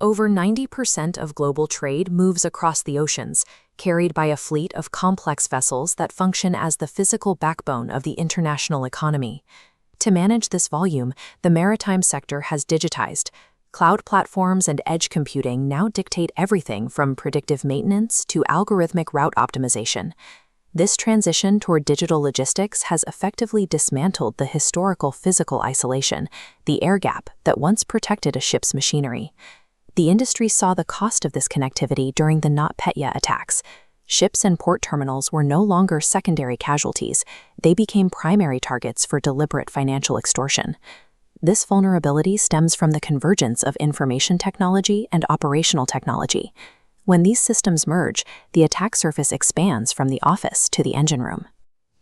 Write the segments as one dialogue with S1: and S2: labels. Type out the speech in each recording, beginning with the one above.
S1: Over 90% of global trade moves across the oceans, carried by a fleet of complex vessels that function as the physical backbone of the international economy. To manage this volume, the maritime sector has digitized. Cloud platforms and edge computing now dictate everything from predictive maintenance to algorithmic route optimization. This transition toward digital logistics has effectively dismantled the historical physical isolation, the air gap that once protected a ship's machinery. The industry saw the cost of this connectivity during the NotPetya attacks. Ships and port terminals were no longer secondary casualties. They became primary targets for deliberate financial extortion. This vulnerability stems from the convergence of information technology and operational technology. When these systems merge, the attack surface expands from the office to the engine room.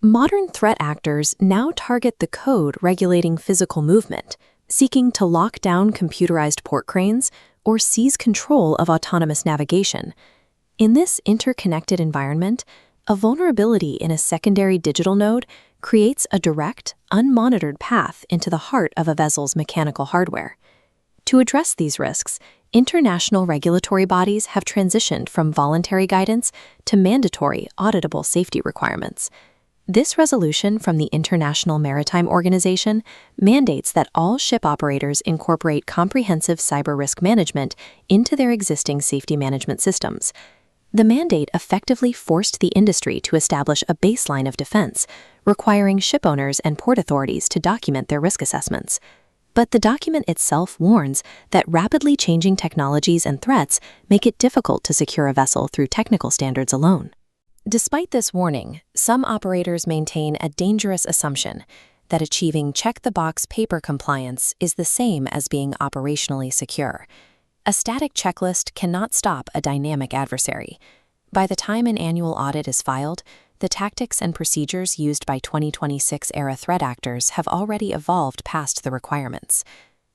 S1: Modern threat actors now target the code regulating physical movement, seeking to lock down computerized port cranes or seize control of autonomous navigation. In this interconnected environment, a vulnerability in a secondary digital node creates a direct, unmonitored path into the heart of a vessel's mechanical hardware. To address these risks, international regulatory bodies have transitioned from voluntary guidance to mandatory, auditable safety requirements. This resolution from the International Maritime Organization mandates that all ship operators incorporate comprehensive cyber risk management into their existing safety management systems. The mandate effectively forced the industry to establish a baseline of defense, requiring ship owners and port authorities to document their risk assessments. But the document itself warns that rapidly changing technologies and threats make it difficult to secure a vessel through technical standards alone. Despite this warning, some operators maintain a dangerous assumption that achieving check-the-box paper compliance is the same as being operationally secure. A static checklist cannot stop a dynamic adversary. By the time an annual audit is filed, the tactics and procedures used by 2026-era threat actors have already evolved past the requirements.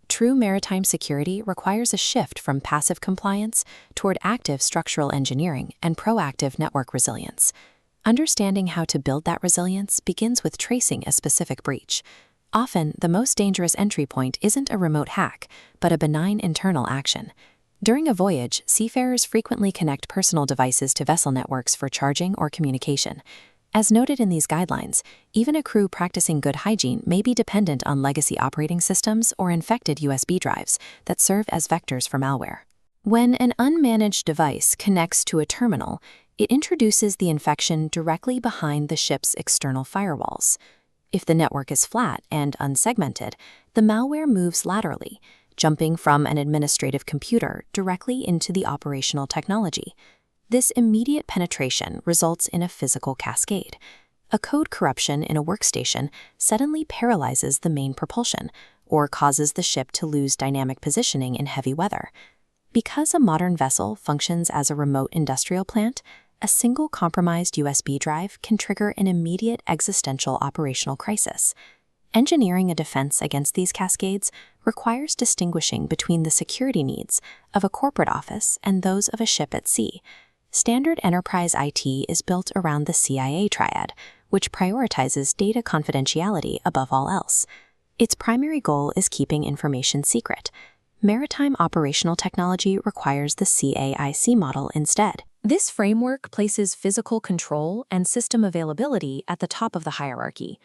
S1: True maritime security requires a shift from passive compliance toward active structural engineering and proactive network resilience. Understanding how to build that resilience begins with tracing a specific breach. Often, the most dangerous entry point isn't a remote hack, but a benign internal action. During a voyage, seafarers frequently connect personal devices to vessel networks for charging or communication. As noted in these guidelines, even a crew practicing good hygiene may be dependent on legacy operating systems or infected USB drives that serve as vectors for malware. When an unmanaged device connects to a terminal, it introduces the infection directly behind the ship's external firewalls. If the network is flat and unsegmented, the malware moves laterally, jumping from an administrative computer directly into the operational technology. This immediate penetration results in a physical cascade. A code corruption in a workstation suddenly paralyzes the main propulsion or causes the ship to lose dynamic positioning in heavy weather. Because a modern vessel functions as a remote industrial plant, a single compromised USB drive can trigger an immediate existential operational crisis. Engineering a defense against these cascades requires distinguishing between the security needs of a corporate office and those of a ship at sea. Standard enterprise IT is built around the CIA triad, which prioritizes data confidentiality above all else. Its primary goal is keeping information secret. Maritime operational technology requires the CAIC model instead. This framework places physical control and system availability at the top of the hierarchy.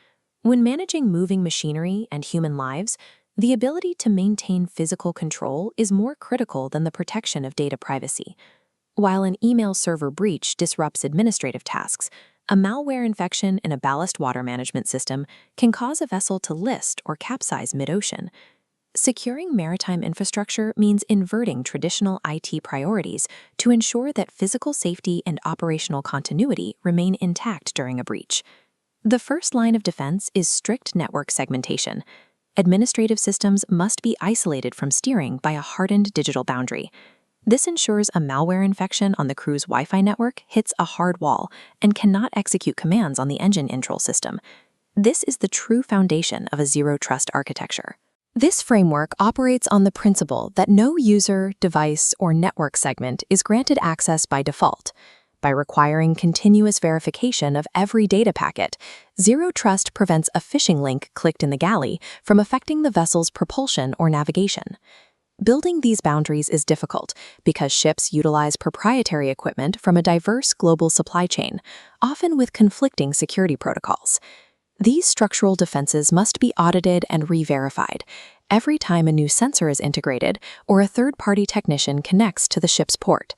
S1: When managing moving machinery and human lives, the ability to maintain physical control is more critical than the protection of data privacy. While an email server breach disrupts administrative tasks, a malware infection in a ballast water management system can cause a vessel to list or capsize mid-ocean. Securing maritime infrastructure means inverting traditional IT priorities to ensure that physical safety and operational continuity remain intact during a breach. The first line of defense is strict network segmentation. Administrative systems must be isolated from steering by a hardened digital boundary. This ensures a malware infection on the crew's Wi-Fi network hits a hard wall and cannot execute commands on the engine control system. This is the true foundation of a zero-trust architecture. This framework operates on the principle that no user, device, or network segment is granted access by default. By requiring continuous verification of every data packet, Zero Trust prevents a phishing link clicked in the galley from affecting the vessel's propulsion or navigation. Building these boundaries is difficult because ships utilize proprietary equipment from a diverse global supply chain, often with conflicting security protocols. These structural defenses must be audited and re-verified every time a new sensor is integrated or a third-party technician connects to the ship's port.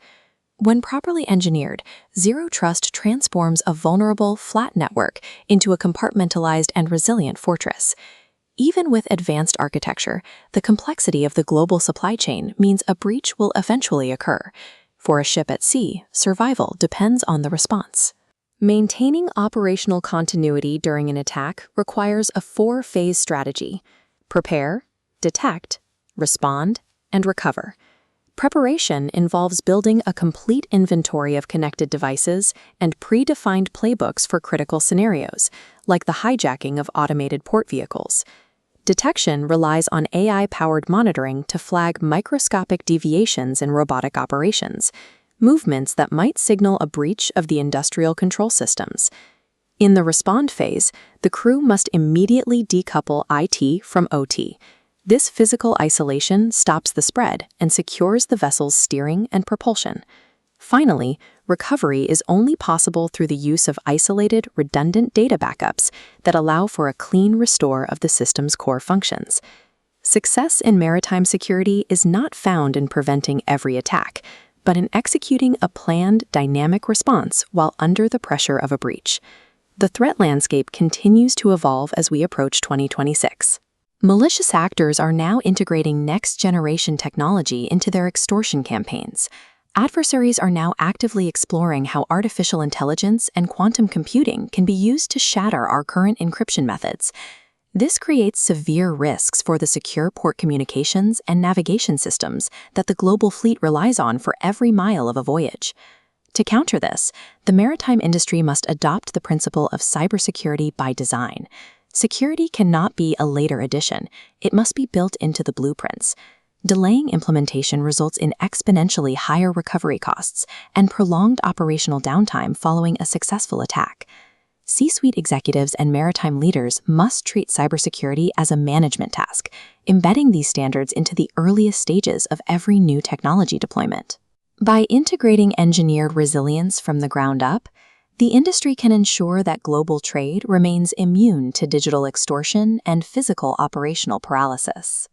S1: When properly engineered, Zero Trust transforms a vulnerable, flat network into a compartmentalized and resilient fortress. Even with advanced architecture, the complexity of the global supply chain means a breach will eventually occur. For a ship at sea, survival depends on the response. Maintaining operational continuity during an attack requires a 4-phase strategy: prepare, detect, respond, and recover. Preparation involves building a complete inventory of connected devices and predefined playbooks for critical scenarios, like the hijacking of automated port vehicles. Detection relies on AI-powered monitoring to flag microscopic deviations in robotic operations, movements that might signal a breach of the industrial control systems. In the respond phase, the crew must immediately decouple IT from OT. This physical isolation stops the spread and secures the vessel's steering and propulsion. Finally, recovery is only possible through the use of isolated, redundant data backups that allow for a clean restore of the system's core functions. Success in maritime security is not found in preventing every attack, but in executing a planned, dynamic response while under the pressure of a breach. The threat landscape continues to evolve as we approach 2026. Malicious actors are now integrating next-generation technology into their extortion campaigns. Adversaries are now actively exploring how artificial intelligence and quantum computing can be used to shatter our current encryption methods. This creates severe risks for the secure port communications and navigation systems that the global fleet relies on for every mile of a voyage. To counter this, the maritime industry must adopt the principle of cybersecurity by design. Security cannot be a later addition, it must be built into the blueprints. Delaying implementation results in exponentially higher recovery costs and prolonged operational downtime following a successful attack. C-suite executives and maritime leaders must treat cybersecurity as a management task, embedding these standards into the earliest stages of every new technology deployment. By integrating engineered resilience from the ground up, the industry can ensure that global trade remains immune to digital extortion and physical operational paralysis.